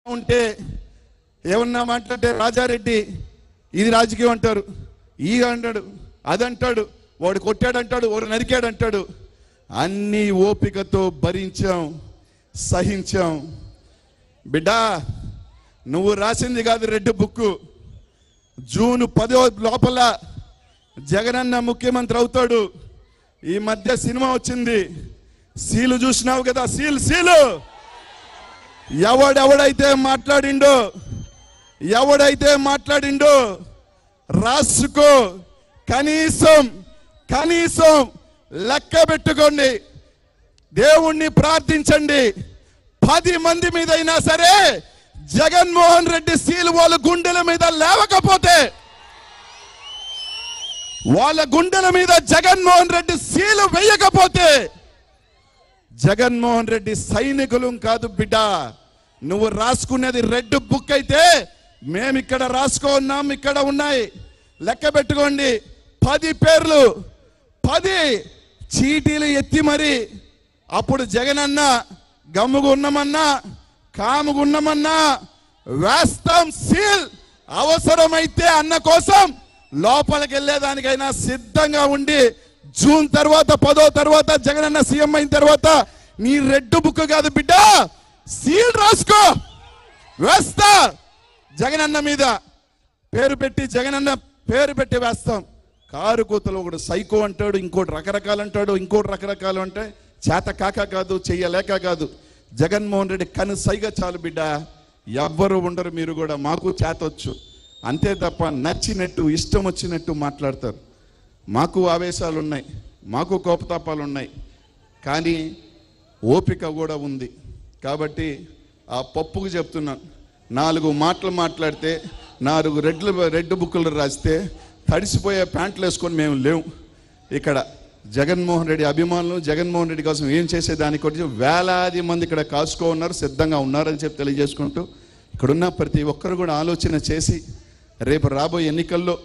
ఉంటే ఏమన్నా మాట్లాడితే రాజారెడ్డి ఇది రాజకీయం అంటారు, ఈ అంటాడు, అదంటాడు, వాడు కొట్టాడంటాడు, వాడు నరికాడంటాడు. అన్నీ ఓపికతో భరించాం, సహించాం. బిడ్డా, నువ్వు రాసింది కాదు రెడ్ బుక్. జూన్ 10 లోపల జగనన్న ముఖ్యమంత్రి అవుతాడు. ఈ మధ్య సినిమా వచ్చింది, సీలు చూసినావు కదా, సీలు ఎవడైతే మాట్లాడిండో రాసుకో. కనీసం లెక్క పెట్టుకోండి, దేవుణ్ణి ప్రార్థించండి. 10 మంది మీద అయినా సరే జగన్మోహన్ రెడ్డి సీలు వాళ్ళ గుండెల మీద లేవకపోతే, వాళ్ళ గుండెల మీద జగన్మోహన్ రెడ్డి సీలు వేయకపోతే జగన్మోహన్ రెడ్డి సైనికులం కాదు బిడ్డ. నువ్వు రాసుకునేది రెడ్ బుక్ అయితే మేము ఇక్కడ రాసుకున్నాం, ఇక్కడ ఉన్నాయి. లెక్క పెట్టుకోండి, 10 పేర్లు, 10 చీటీలు ఎత్తి మరి అప్పుడు జగనన్న గమ్ముగున్నమన్నా కాముగున్నమన్నా వేస్తాం సీల్. అవసరమైతే అన్న కోసం లోపలికి వెళ్ళేదానికైనా సిద్ధంగా ఉండి జూన్ తర్వాత 10 తర్వాత జగనన్న సీఎం అయిన తర్వాత నీ రెడ్ బుక్ కాదు బిడ్డ, సీల్ రాసుకో, వేస్తా. జగనన్న మీద పేరు పెట్టి, జగనన్న పేరు పెట్టి వేస్తాం. కారు కూతలు ఒకడు సైకో అంటాడు, ఇంకోటి రకరకాలు అంటాడు, ఇంకోటి రకరకాలు అంటే చేత కాక కాదు, చెయ్యలేక కాదు. జగన్మోహన్ రెడ్డి కనుసైగా చాలు బిడ్డ, ఎవ్వరు ఉండరు. మీరు కూడా మాకు చేతొచ్చు, అంతే తప్ప నచ్చినట్టు ఇష్టం వచ్చినట్టు మాట్లాడతారు. మాకు ఆవేశాలు ఉన్నాయి, మాకు కోపతాపాలు ఉన్నాయి, కానీ ఓపిక కూడా ఉంది. కాబట్టి ఆ పప్పుకు చెప్తున్నాను, 4 మాటలు మాట్లాడితే 4 రెడ్ బుక్కులు రాస్తే తడిసిపోయే ప్యాంట్లు వేసుకొని మేము లేవు. ఇక్కడ జగన్మోహన్ రెడ్డి అభిమానులు, జగన్మోహన్ రెడ్డి కోసం ఏం చేసేదానికి వచ్చి వేలాది మంది ఇక్కడ కాసుకో ఉన్నారు, సిద్ధంగా ఉన్నారని చెప్పి తెలియజేసుకుంటూ, ఇక్కడున్న ప్రతి ఒక్కరు కూడా ఆలోచన చేసి రేపు రాబోయే ఎన్నికల్లో